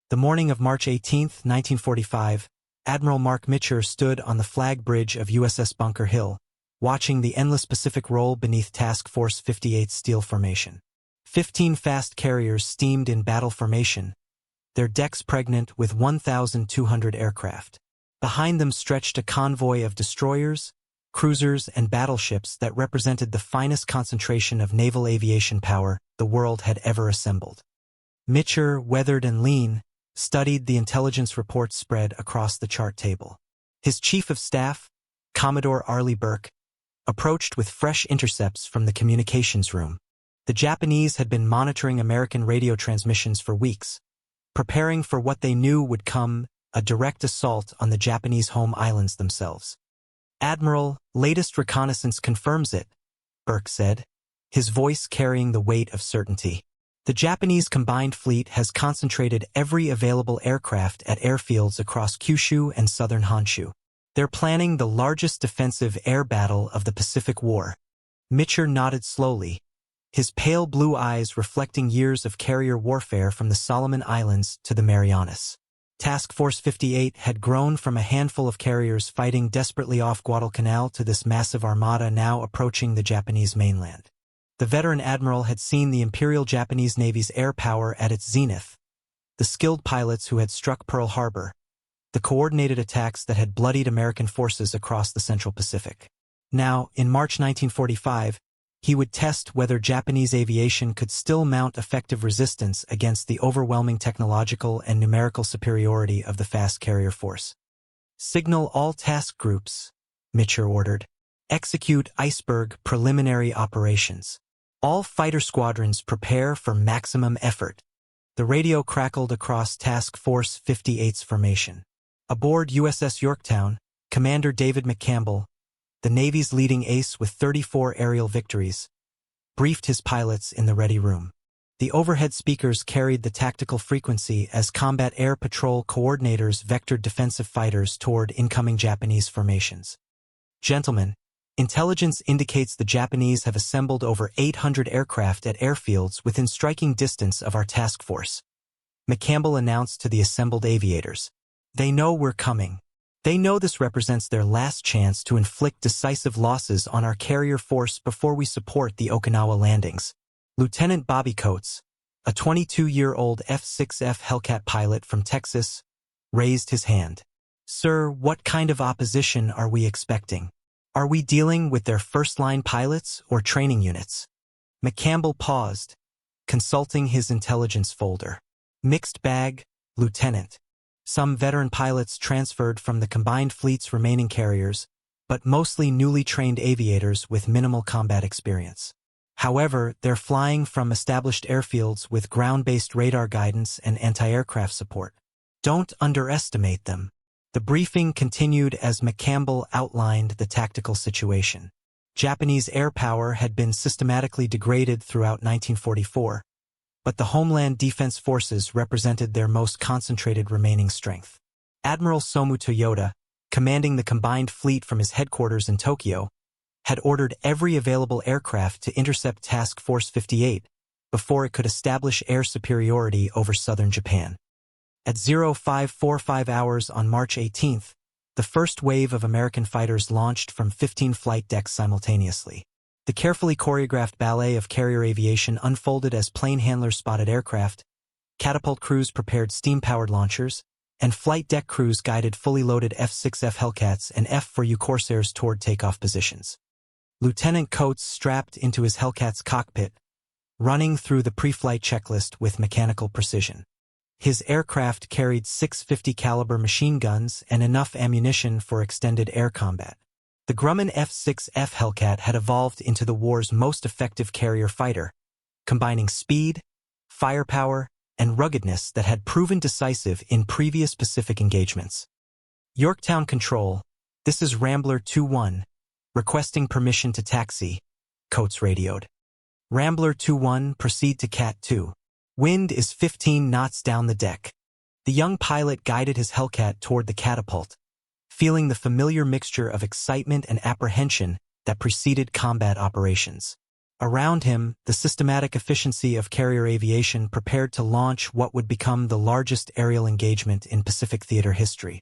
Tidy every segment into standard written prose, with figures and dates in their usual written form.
The morning of March 18, 1945, Admiral Marc Mitscher stood on the flag bridge of USS Bunker Hill, watching the endless Pacific roll beneath Task Force 58's steel formation. 15 fast carriers steamed in battle formation, their decks pregnant with 1,200 aircraft. Behind them stretched a convoy of destroyers, cruisers, and battleships that represented the finest concentration of naval aviation power the world had ever assembled. Mitscher, weathered and lean, studied the intelligence reports spread across the chart table. His chief of staff, Commodore Arleigh Burke, approached with fresh intercepts from the communications room. The Japanese had been monitoring American radio transmissions for weeks, preparing for what they knew would come, a direct assault on the Japanese home islands themselves. "Admiral, latest reconnaissance confirms it," Burke said, his voice carrying the weight of certainty. "The Japanese combined fleet has concentrated every available aircraft at airfields across Kyushu and southern Honshu. They're planning the largest defensive air battle of the Pacific War." Mitscher nodded slowly, his pale blue eyes reflecting years of carrier warfare from the Solomon Islands to the Marianas. Task Force 58 had grown from a handful of carriers fighting desperately off Guadalcanal to this massive armada now approaching the Japanese mainland. The veteran admiral had seen the Imperial Japanese Navy's air power at its zenith, the skilled pilots who had struck Pearl Harbor, the coordinated attacks that had bloodied American forces across the Central Pacific. Now, in March 1945, he would test whether Japanese aviation could still mount effective resistance against the overwhelming technological and numerical superiority of the fast carrier force. "Signal all task groups," Mitscher ordered. "Execute iceberg preliminary operations. All fighter squadrons prepare for maximum effort." The radio crackled across Task Force 58's formation. Aboard USS Yorktown, Commander David McCampbell, the Navy's leading ace with 34 aerial victories, briefed his pilots in the ready room. The overhead speakers carried the tactical frequency as combat air patrol coordinators vectored defensive fighters toward incoming Japanese formations. "Gentlemen, intelligence indicates the Japanese have assembled over 800 aircraft at airfields within striking distance of our task force," McCampbell announced to the assembled aviators. "They know we're coming. They know this represents their last chance to inflict decisive losses on our carrier force before we support the Okinawa landings." Lieutenant Bobby Coates, a 22-year-old F-6F Hellcat pilot from Texas, raised his hand. "Sir, what kind of opposition are we expecting? Are we dealing with their first-line pilots or training units?" McCampbell paused, consulting his intelligence folder. "Mixed bag, Lieutenant. Some veteran pilots transferred from the combined fleet's remaining carriers, but mostly newly trained aviators with minimal combat experience. However, they're flying from established airfields with ground-based radar guidance and anti-aircraft support. Don't underestimate them." The briefing continued as McCampbell outlined the tactical situation. Japanese air power had been systematically degraded throughout 1944, but the Homeland Defense Forces represented their most concentrated remaining strength. Admiral Somu Toyota, commanding the combined fleet from his headquarters in Tokyo, had ordered every available aircraft to intercept Task Force 58 before it could establish air superiority over southern Japan. At 0545 hours on March 18th, the first wave of American fighters launched from 15 flight decks simultaneously. The carefully choreographed ballet of carrier aviation unfolded as plane handlers spotted aircraft, catapult crews prepared steam-powered launchers, and flight deck crews guided fully loaded F-6F Hellcats and F-4U Corsairs toward takeoff positions. Lieutenant Coates strapped into his Hellcat's cockpit, running through the pre-flight checklist with mechanical precision. His aircraft carried 650 caliber machine guns and enough ammunition for extended air combat. The Grumman F-6F Hellcat had evolved into the war's most effective carrier fighter, combining speed, firepower, and ruggedness that had proven decisive in previous Pacific engagements. "Yorktown Control, this is Rambler 2-1, requesting permission to taxi," Coates radioed. "Rambler 2-1, proceed to Cat 2. Wind is 15 knots down the deck." The young pilot guided his Hellcat toward the catapult, feeling the familiar mixture of excitement and apprehension that preceded combat operations. Around him, the systematic efficiency of carrier aviation prepared to launch what would become the largest aerial engagement in Pacific theater history.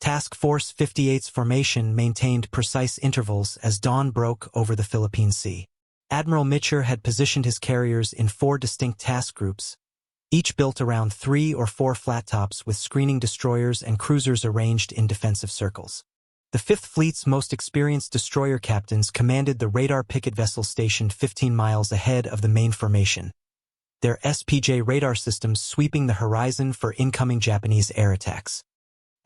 Task Force 58's formation maintained precise intervals as dawn broke over the Philippine Sea. Admiral Mitscher had positioned his carriers in 4 distinct task groups, each built around 3 or 4 flat tops with screening destroyers and cruisers arranged in defensive circles. The Fifth Fleet's most experienced destroyer captains commanded the radar picket vessel stationed 15 miles ahead of the main formation, their SPJ radar systems sweeping the horizon for incoming Japanese air attacks.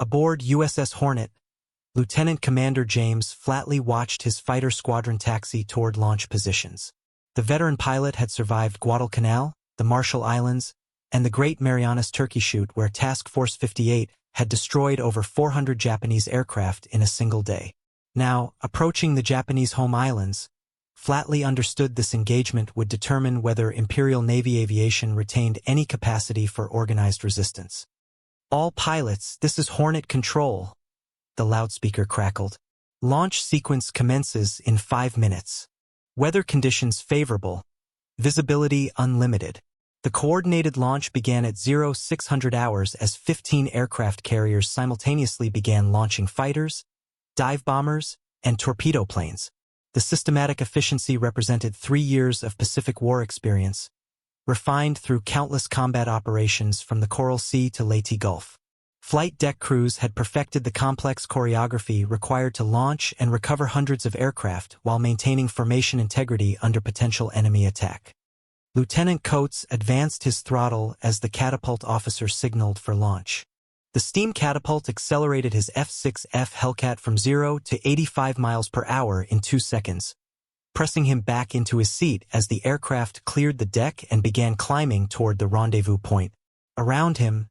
Aboard USS Hornet, Lieutenant Commander James flatly watched his fighter squadron taxi toward launch positions. The veteran pilot had survived Guadalcanal, the Marshall Islands, and the Great Marianas Turkey Shoot, where Task Force 58 had destroyed over 400 Japanese aircraft in a single day. Now, approaching the Japanese home islands, flatly understood this engagement would determine whether Imperial Navy aviation retained any capacity for organized resistance. "All pilots, this is Hornet Control," the loudspeaker crackled. "Launch sequence commences in 5 minutes. Weather conditions favorable. Visibility unlimited." The coordinated launch began at 0600 hours as 15 aircraft carriers simultaneously began launching fighters, dive bombers, and torpedo planes. The systematic efficiency represented 3 years of Pacific War experience, refined through countless combat operations from the Coral Sea to Leyte Gulf. Flight deck crews had perfected the complex choreography required to launch and recover hundreds of aircraft while maintaining formation integrity under potential enemy attack. Lieutenant Coates advanced his throttle as the catapult officer signaled for launch. The steam catapult accelerated his F-6F Hellcat from 0 to 85 miles per hour in 2 seconds, pressing him back into his seat as the aircraft cleared the deck and began climbing toward the rendezvous point. Around him,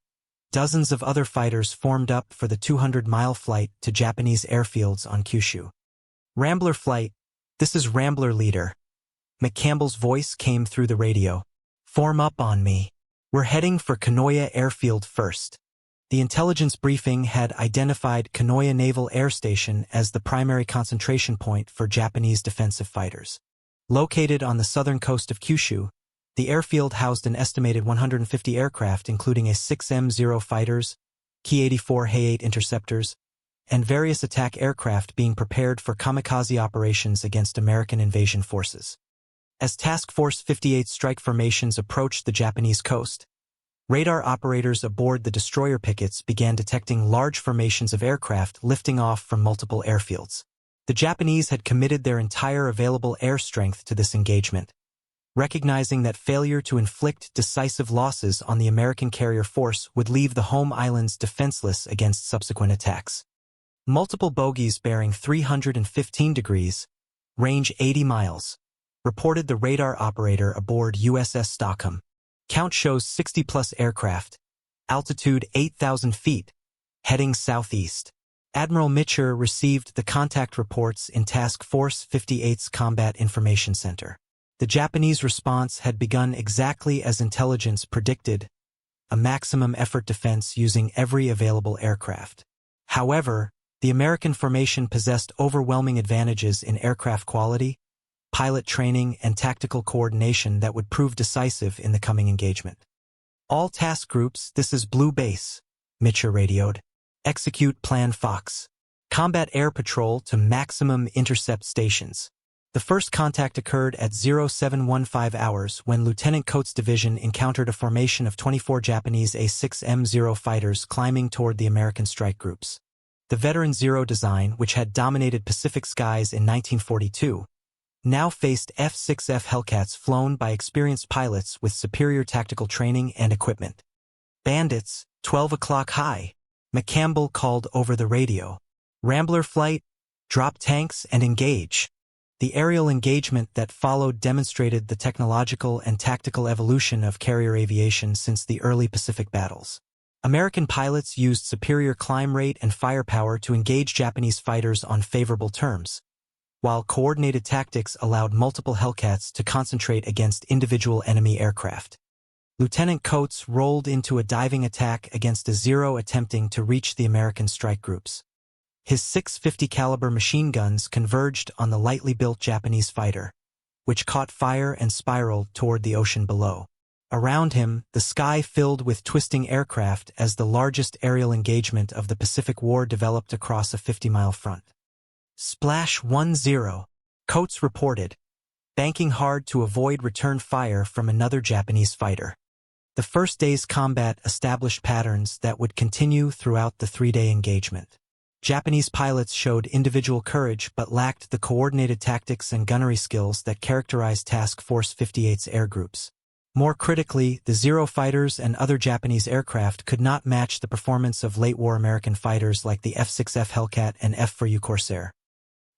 dozens of other fighters formed up for the 200-mile flight to Japanese airfields on Kyushu. "Rambler flight, this is Rambler leader." McCampbell's voice came through the radio. "Form up on me. We're heading for Kanoya Airfield first." The intelligence briefing had identified Kanoya Naval Air Station as the primary concentration point for Japanese defensive fighters. Located on the southern coast of Kyushu, the airfield housed an estimated 150 aircraft including A-6M0 fighters, Ki-84 Hay-8 interceptors, and various attack aircraft being prepared for kamikaze operations against American invasion forces. As Task Force 58 strike formations approached the Japanese coast, radar operators aboard the destroyer pickets began detecting large formations of aircraft lifting off from multiple airfields. The Japanese had committed their entire available air strength to this engagement, recognizing that failure to inflict decisive losses on the American carrier force would leave the home islands defenseless against subsequent attacks. Multiple bogies bearing 315 degrees, range 80 miles, reported the radar operator aboard USS Stockholm. Count shows 60-plus aircraft, altitude 8,000 feet, heading southeast. Admiral Mitscher received the contact reports in Task Force 58's Combat Information Center. The Japanese response had begun exactly as intelligence predicted, a maximum effort defense using every available aircraft. However, the American formation possessed overwhelming advantages in aircraft quality, pilot training, and tactical coordination that would prove decisive in the coming engagement. "All task groups, this is Blue Base," Mitscher radioed. "Execute Plan Fox. Combat air patrol to maximum intercept stations." The first contact occurred at 0715 hours when Lieutenant Coates' division encountered a formation of 24 Japanese A-6M0 fighters climbing toward the American strike groups. The veteran Zero design, which had dominated Pacific skies in 1942, now faced F-6F Hellcats flown by experienced pilots with superior tactical training and equipment. "Bandits, 12 o'clock high," McCampbell called over the radio. "Rambler flight, drop tanks and engage." The aerial engagement that followed demonstrated the technological and tactical evolution of carrier aviation since the early Pacific battles. American pilots used superior climb rate and firepower to engage Japanese fighters on favorable terms, while coordinated tactics allowed multiple Hellcats to concentrate against individual enemy aircraft. Lieutenant Coates rolled into a diving attack against a Zero attempting to reach the American strike groups. His .650 caliber machine guns converged on the lightly built Japanese fighter, which caught fire and spiraled toward the ocean below. Around him, the sky filled with twisting aircraft as the largest aerial engagement of the Pacific War developed across a 50-mile front. Splash 1-0, Coates reported, banking hard to avoid return fire from another Japanese fighter. The first day's combat established patterns that would continue throughout the three-day engagement. Japanese pilots showed individual courage but lacked the coordinated tactics and gunnery skills that characterized Task Force 58's air groups. More critically, the Zero fighters and other Japanese aircraft could not match the performance of late-war American fighters like the F-6F Hellcat and F-4U Corsair.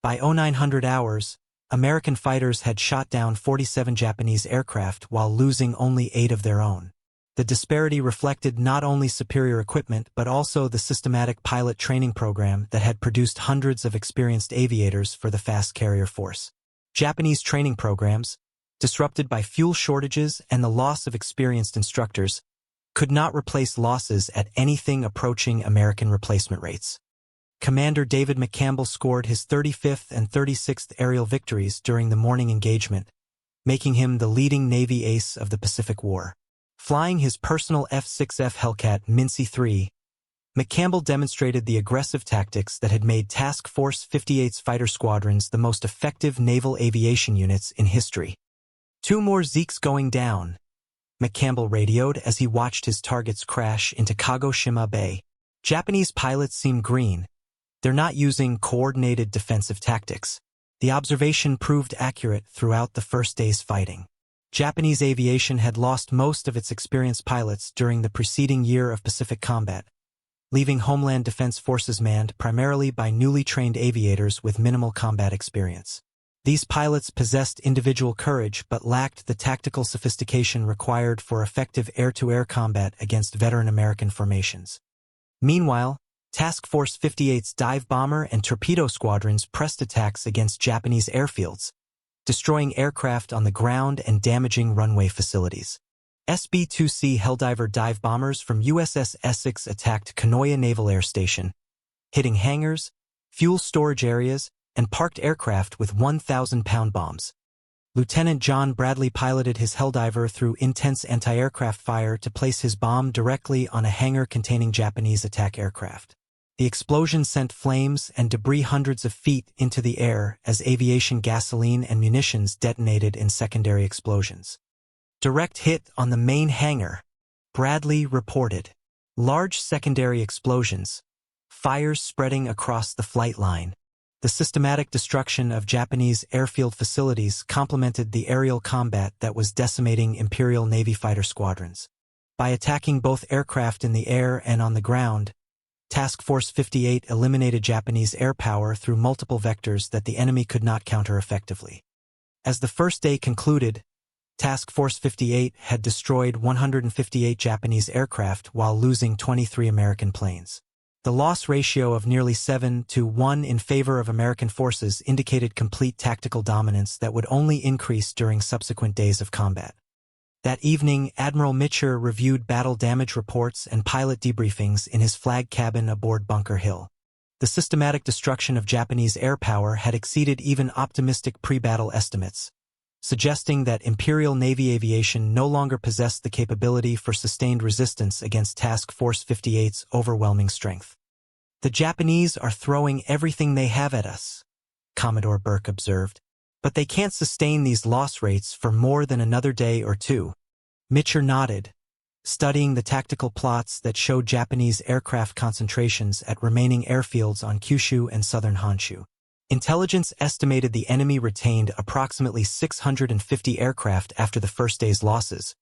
By 0900 hours, American fighters had shot down 47 Japanese aircraft while losing only 8 of their own. The disparity reflected not only superior equipment but also the systematic pilot training program that had produced hundreds of experienced aviators for the fast carrier force. Japanese training programs, disrupted by fuel shortages and the loss of experienced instructors, could not replace losses at anything approaching American replacement rates. Commander David McCampbell scored his 35th and 36th aerial victories during the morning engagement, making him the leading Navy ace of the Pacific War. Flying his personal F-6F Hellcat Mincy III, McCampbell demonstrated the aggressive tactics that had made Task Force 58's fighter squadrons the most effective naval aviation units in history. 2 more Zeeks going down, McCampbell radioed as he watched his targets crash into Kagoshima Bay. Japanese pilots seem green. They're not using coordinated defensive tactics. The observation proved accurate throughout the first day's fighting. Japanese aviation had lost most of its experienced pilots during the preceding year of Pacific combat, leaving Homeland Defense Forces manned primarily by newly trained aviators with minimal combat experience. These pilots possessed individual courage but lacked the tactical sophistication required for effective air-to-air combat against veteran American formations. Meanwhile, Task Force 58's dive bomber and torpedo squadrons pressed attacks against Japanese airfields, destroying aircraft on the ground and damaging runway facilities. SB-2C Helldiver dive bombers from USS Essex attacked Kanoya Naval Air Station, hitting hangars, fuel storage areas, and parked aircraft with 1,000-pound bombs. Lieutenant John Bradley piloted his Helldiver through intense anti-aircraft fire to place his bomb directly on a hangar containing Japanese attack aircraft. The explosion sent flames and debris hundreds of feet into the air as aviation gasoline and munitions detonated in secondary explosions. Direct hit on the main hangar, Bradley reported. Large secondary explosions, fires spreading across the flight line. The systematic destruction of Japanese airfield facilities complemented the aerial combat that was decimating Imperial Navy fighter squadrons. By attacking both aircraft in the air and on the ground, Task Force 58 eliminated Japanese air power through multiple vectors that the enemy could not counter effectively. As the first day concluded, Task Force 58 had destroyed 158 Japanese aircraft while losing 23 American planes. The loss ratio of nearly 7-1 in favor of American forces indicated complete tactical dominance that would only increase during subsequent days of combat. That evening, Admiral Mitscher reviewed battle damage reports and pilot debriefings in his flag cabin aboard Bunker Hill. The systematic destruction of Japanese air power had exceeded even optimistic pre-battle estimates, suggesting that Imperial Navy aviation no longer possessed the capability for sustained resistance against Task Force 58's overwhelming strength. "The Japanese are throwing everything they have at us," Commodore Burke observed, "but they can't sustain these loss rates for more than another day or two." Mitscher nodded, studying the tactical plots that showed Japanese aircraft concentrations at remaining airfields on Kyushu and southern Honshu. Intelligence estimated the enemy retained approximately 650 aircraft after the first day's losses,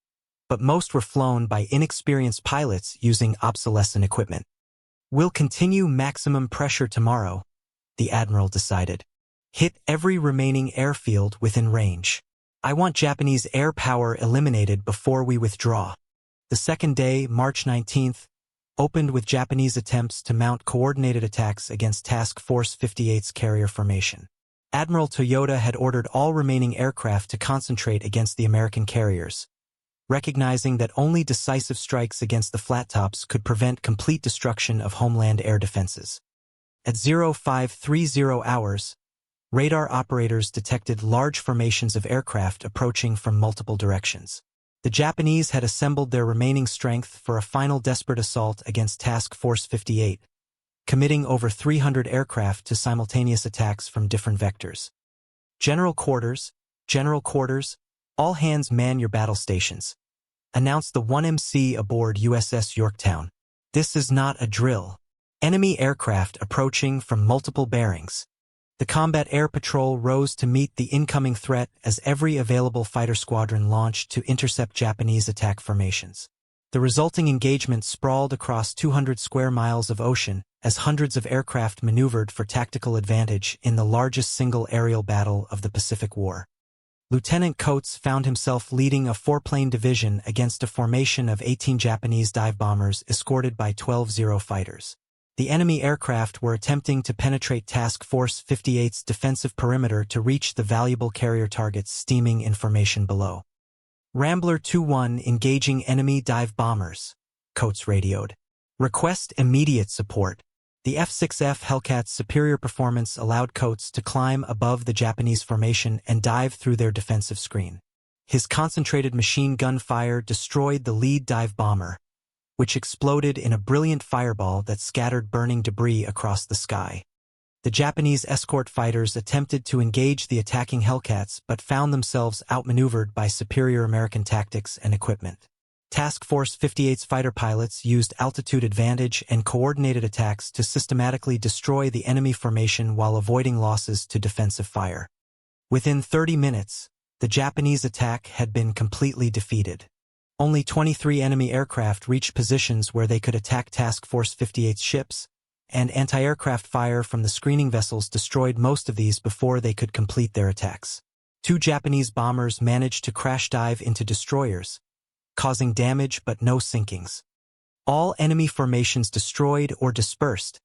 but most were flown by inexperienced pilots using obsolescent equipment. "We'll continue maximum pressure tomorrow," the admiral decided. "Hit every remaining airfield within range. I want Japanese air power eliminated before we withdraw." The second day, March 19th, opened with Japanese attempts to mount coordinated attacks against Task Force 58's carrier formation. Admiral Toyota had ordered all remaining aircraft to concentrate against the American carriers, recognizing that only decisive strikes against the flat tops could prevent complete destruction of homeland air defenses. At 0530 hours, radar operators detected large formations of aircraft approaching from multiple directions. The Japanese had assembled their remaining strength for a final desperate assault against Task Force 58, committing over 300 aircraft to simultaneous attacks from different vectors. General quarters, all hands man your battle stations, announced the 1MC aboard USS Yorktown. This is not a drill. Enemy aircraft approaching from multiple bearings. The combat air patrol rose to meet the incoming threat as every available fighter squadron launched to intercept Japanese attack formations. The resulting engagement sprawled across 200 square miles of ocean as hundreds of aircraft maneuvered for tactical advantage in the largest single aerial battle of the Pacific War. Lieutenant Coates found himself leading a 4-plane division against a formation of 18 Japanese dive bombers escorted by 12 Zero fighters. The enemy aircraft were attempting to penetrate Task Force 58's defensive perimeter to reach the valuable carrier targets steaming in formation below. Rambler 2-1 engaging enemy dive bombers, Coates radioed. Request immediate support. The F-6F Hellcat's superior performance allowed Coates to climb above the Japanese formation and dive through their defensive screen. His concentrated machine gun fire destroyed the lead dive bomber, which exploded in a brilliant fireball that scattered burning debris across the sky. The Japanese escort fighters attempted to engage the attacking Hellcats but found themselves outmaneuvered by superior American tactics and equipment. Task Force 58's fighter pilots used altitude advantage and coordinated attacks to systematically destroy the enemy formation while avoiding losses to defensive fire. Within 30 minutes, the Japanese attack had been completely defeated. Only 23 enemy aircraft reached positions where they could attack Task Force 58's ships, and anti-aircraft fire from the screening vessels destroyed most of these before they could complete their attacks. 2 Japanese bombers managed to crash dive into destroyers, causing damage but no sinkings. All enemy formations destroyed or dispersed,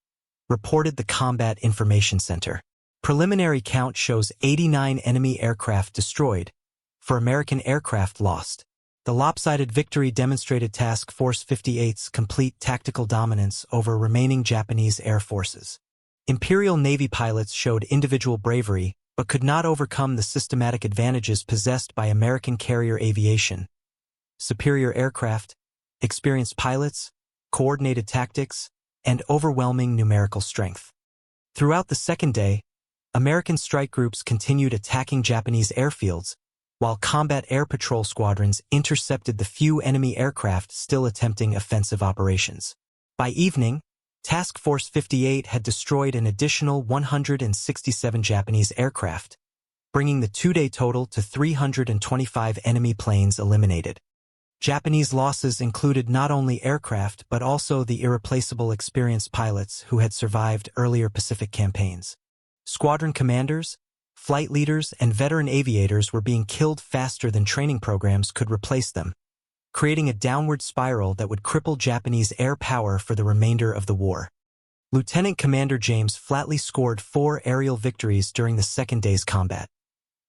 reported the Combat Information Center. Preliminary count shows 89 enemy aircraft destroyed, for American aircraft lost. The lopsided victory demonstrated Task Force 58's complete tactical dominance over remaining Japanese air forces. Imperial Navy pilots showed individual bravery but could not overcome the systematic advantages possessed by American carrier aviation. Superior aircraft, experienced pilots, coordinated tactics, and overwhelming numerical strength. Throughout the second day, American strike groups continued attacking Japanese airfields, while combat air patrol squadrons intercepted the few enemy aircraft still attempting offensive operations. By evening, Task Force 58 had destroyed an additional 167 Japanese aircraft, bringing the 2-day total to 325 enemy planes eliminated. Japanese losses included not only aircraft but also the irreplaceable experienced pilots who had survived earlier Pacific campaigns. Squadron commanders, flight leaders, and veteran aviators were being killed faster than training programs could replace them, creating a downward spiral that would cripple Japanese air power for the remainder of the war. Lieutenant Commander James Flatley scored 4 aerial victories during the second day's combat,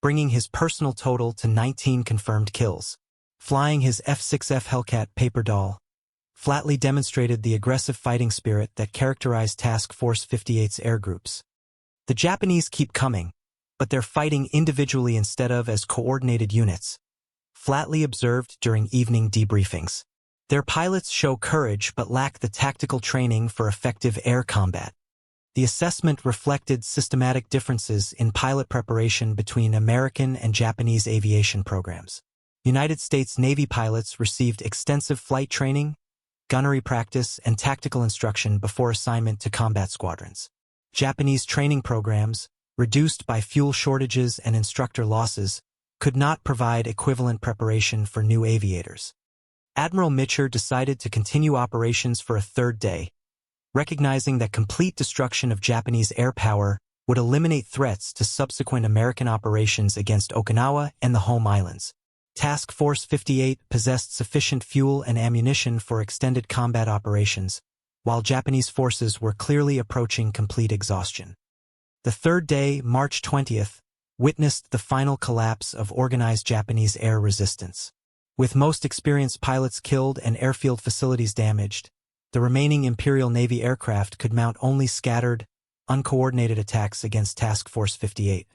bringing his personal total to 19 confirmed kills. Flying his F-6F Hellcat paper doll, Flatley demonstrated the aggressive fighting spirit that characterized Task Force 58's air groups. The Japanese keep coming, but they're fighting individually instead of as coordinated units, Flatley observed during evening debriefings. Their pilots show courage but lack the tactical training for effective air combat. The assessment reflected systematic differences in pilot preparation between American and Japanese aviation programs. United States Navy pilots received extensive flight training, gunnery practice, and tactical instruction before assignment to combat squadrons. Japanese training programs, reduced by fuel shortages and instructor losses, could not provide equivalent preparation for new aviators. Admiral Mitscher decided to continue operations for a 3rd day, recognizing that complete destruction of Japanese air power would eliminate threats to subsequent American operations against Okinawa and the home islands. Task Force 58 possessed sufficient fuel and ammunition for extended combat operations, while Japanese forces were clearly approaching complete exhaustion. The 3rd day, March 20th, witnessed the final collapse of organized Japanese air resistance. With most experienced pilots killed and airfield facilities damaged, the remaining Imperial Navy aircraft could mount only scattered, uncoordinated attacks against Task Force 58.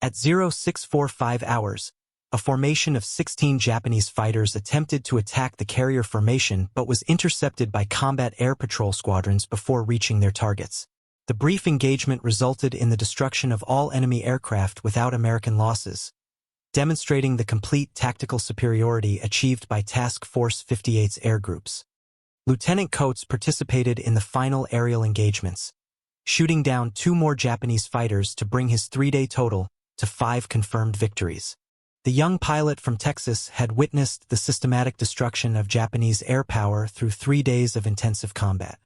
At 0645 hours, a formation of 16 Japanese fighters attempted to attack the carrier formation but was intercepted by combat air patrol squadrons before reaching their targets. The brief engagement resulted in the destruction of all enemy aircraft without American losses, demonstrating the complete tactical superiority achieved by Task Force 58's air groups. Lieutenant Coates participated in the final aerial engagements, shooting down 2 more Japanese fighters to bring his 3-day total to 5 confirmed victories. The young pilot from Texas had witnessed the systematic destruction of Japanese air power through 3 days of intensive combat.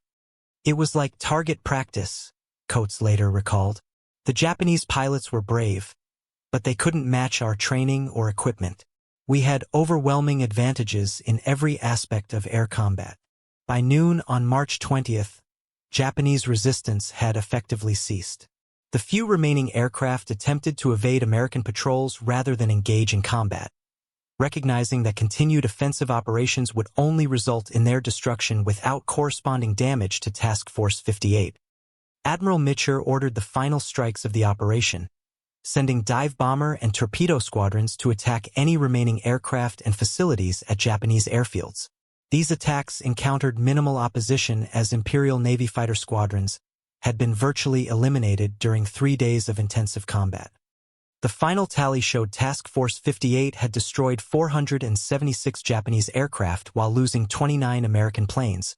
It was like target practice, Coates later recalled. The Japanese pilots were brave, but they couldn't match our training or equipment. We had overwhelming advantages in every aspect of air combat. By noon on March 20th, Japanese resistance had effectively ceased. The few remaining aircraft attempted to evade American patrols rather than engage in combat, recognizing that continued offensive operations would only result in their destruction without corresponding damage to Task Force 58. Admiral Mitscher ordered the final strikes of the operation, sending dive bomber and torpedo squadrons to attack any remaining aircraft and facilities at Japanese airfields. These attacks encountered minimal opposition as Imperial Navy fighter squadrons had been virtually eliminated during 3 days of intensive combat. The final tally showed Task Force 58 had destroyed 476 Japanese aircraft while losing 29 American planes,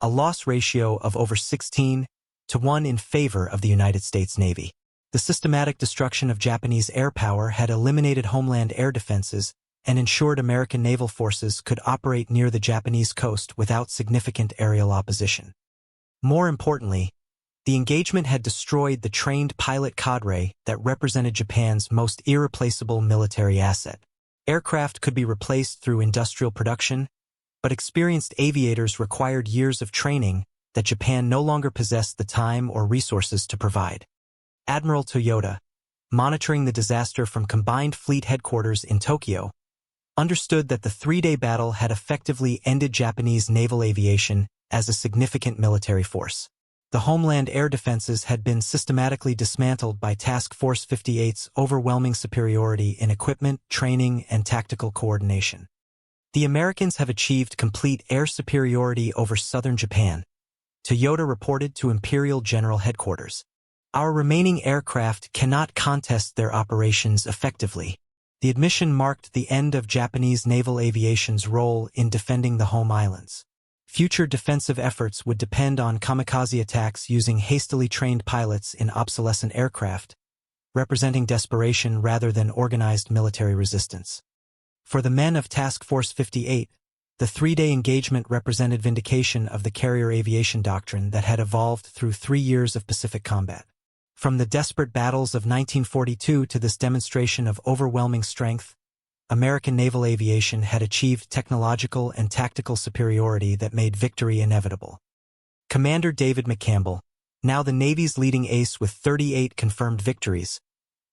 a loss ratio of over 16-1 in favor of the United States Navy. The systematic destruction of Japanese air power had eliminated homeland air defenses and ensured American naval forces could operate near the Japanese coast without significant aerial opposition. More importantly, the engagement had destroyed the trained pilot cadre that represented Japan's most irreplaceable military asset. Aircraft could be replaced through industrial production, but experienced aviators required years of training that Japan no longer possessed the time or resources to provide. Admiral Toyota, monitoring the disaster from Combined Fleet Headquarters in Tokyo, understood that the 3-day battle had effectively ended Japanese naval aviation as a significant military force. The homeland air defenses had been systematically dismantled by Task Force 58's overwhelming superiority in equipment, training, and tactical coordination. The Americans have achieved complete air superiority over southern Japan, Toyota reported to Imperial General Headquarters. Our remaining aircraft cannot contest their operations effectively. The admission marked the end of Japanese naval aviation's role in defending the home islands. Future defensive efforts would depend on kamikaze attacks using hastily trained pilots in obsolescent aircraft, representing desperation rather than organized military resistance. For the men of Task Force 58, the 3-day engagement represented vindication of the carrier aviation doctrine that had evolved through 3 years of Pacific combat. From the desperate battles of 1942 to this demonstration of overwhelming strength, American naval aviation had achieved technological and tactical superiority that made victory inevitable. Commander David McCampbell, now the Navy's leading ace with 38 confirmed victories,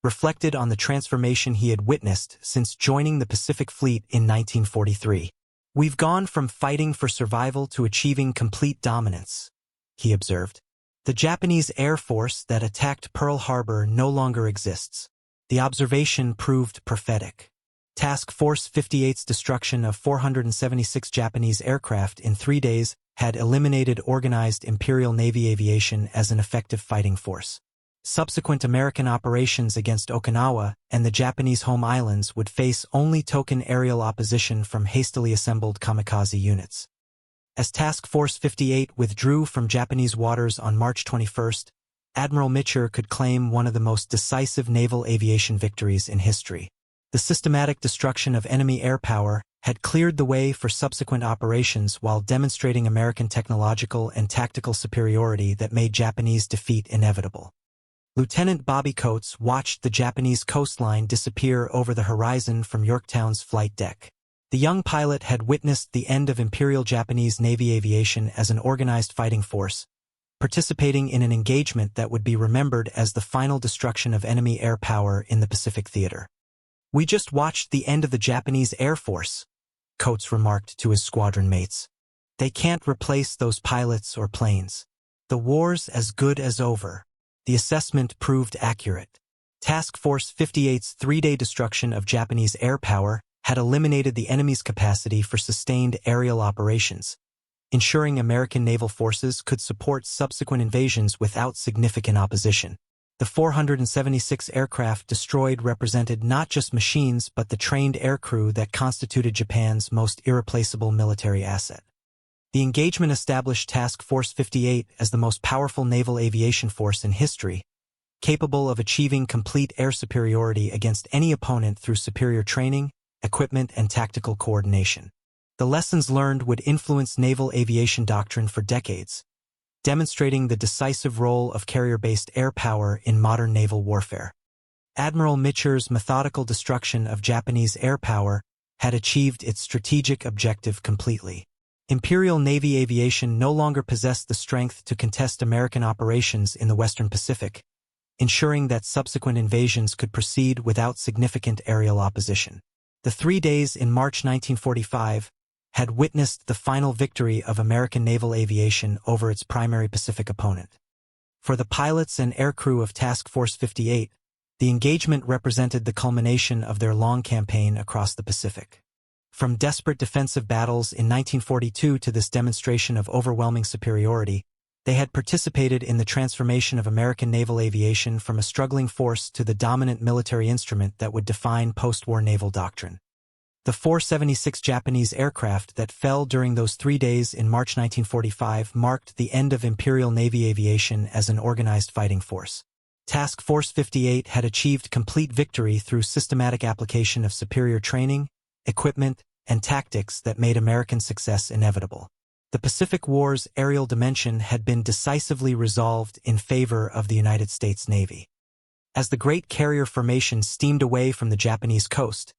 reflected on the transformation he had witnessed since joining the Pacific Fleet in 1943. "We've gone from fighting for survival to achieving complete dominance," he observed. "The Japanese Air Force that attacked Pearl Harbor no longer exists." The observation proved prophetic. Task Force 58's destruction of 476 Japanese aircraft in 3 days had eliminated organized Imperial Navy aviation as an effective fighting force. Subsequent American operations against Okinawa and the Japanese home islands would face only token aerial opposition from hastily assembled kamikaze units. As Task Force 58 withdrew from Japanese waters on March 21, Admiral Mitscher could claim one of the most decisive naval aviation victories in history. The systematic destruction of enemy air power had cleared the way for subsequent operations while demonstrating American technological and tactical superiority that made Japanese defeat inevitable. Lieutenant Bobby Coates watched the Japanese coastline disappear over the horizon from Yorktown's flight deck. The young pilot had witnessed the end of Imperial Japanese Navy aviation as an organized fighting force, participating in an engagement that would be remembered as the final destruction of enemy air power in the Pacific theater. "We just watched the end of the Japanese Air Force," Coates remarked to his squadron mates. "They can't replace those pilots or planes. The war's as good as over." the assessment proved accurate. Task Force 58's three-day destruction of Japanese air power had eliminated the enemy's capacity for sustained aerial operations, ensuring American naval forces could support subsequent invasions without significant opposition. The 476 aircraft destroyed represented not just machines but the trained aircrew that constituted Japan's most irreplaceable military asset. The engagement established Task Force 58 as the most powerful naval aviation force in history, capable of achieving complete air superiority against any opponent through superior training, equipment, and tactical coordination. The lessons learned would influence naval aviation doctrine for decades, demonstrating the decisive role of carrier-based air power in modern naval warfare. Admiral Mitscher's methodical destruction of Japanese air power had achieved its strategic objective completely. Imperial Navy aviation no longer possessed the strength to contest American operations in the Western Pacific, ensuring that subsequent invasions could proceed without significant aerial opposition. The 3 days in March 1945 had witnessed the final victory of American naval aviation over its primary Pacific opponent. For the pilots and aircrew of Task Force 58, the engagement represented the culmination of their long campaign across the Pacific. From desperate defensive battles in 1942 to this demonstration of overwhelming superiority, they had participated in the transformation of American naval aviation from a struggling force to the dominant military instrument that would define post-war naval doctrine. The 476 Japanese aircraft that fell during those 3 days in March 1945 marked the end of Imperial Navy aviation as an organized fighting force. Task Force 58 had achieved complete victory through systematic application of superior training, equipment, and tactics that made American success inevitable. The Pacific War's aerial dimension had been decisively resolved in favor of the United States Navy. As the great carrier formation steamed away from the Japanese coast,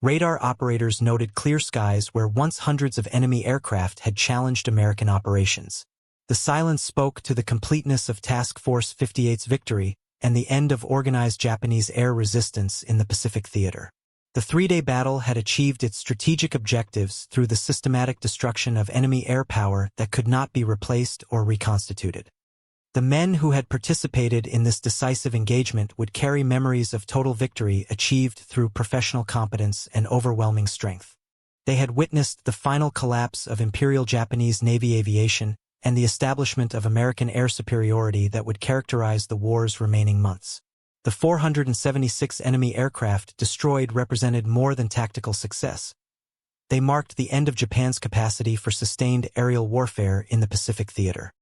radar operators noted clear skies where once hundreds of enemy aircraft had challenged American operations. The silence spoke to the completeness of Task Force 58's victory and the end of organized Japanese air resistance in the Pacific theater. The 3-day battle had achieved its strategic objectives through the systematic destruction of enemy air power that could not be replaced or reconstituted. The men who had participated in this decisive engagement would carry memories of total victory achieved through professional competence and overwhelming strength. They had witnessed the final collapse of Imperial Japanese Navy aviation and the establishment of American air superiority that would characterize the war's remaining months. The 476 enemy aircraft destroyed represented more than tactical success. They marked the end of Japan's capacity for sustained aerial warfare in the Pacific theater.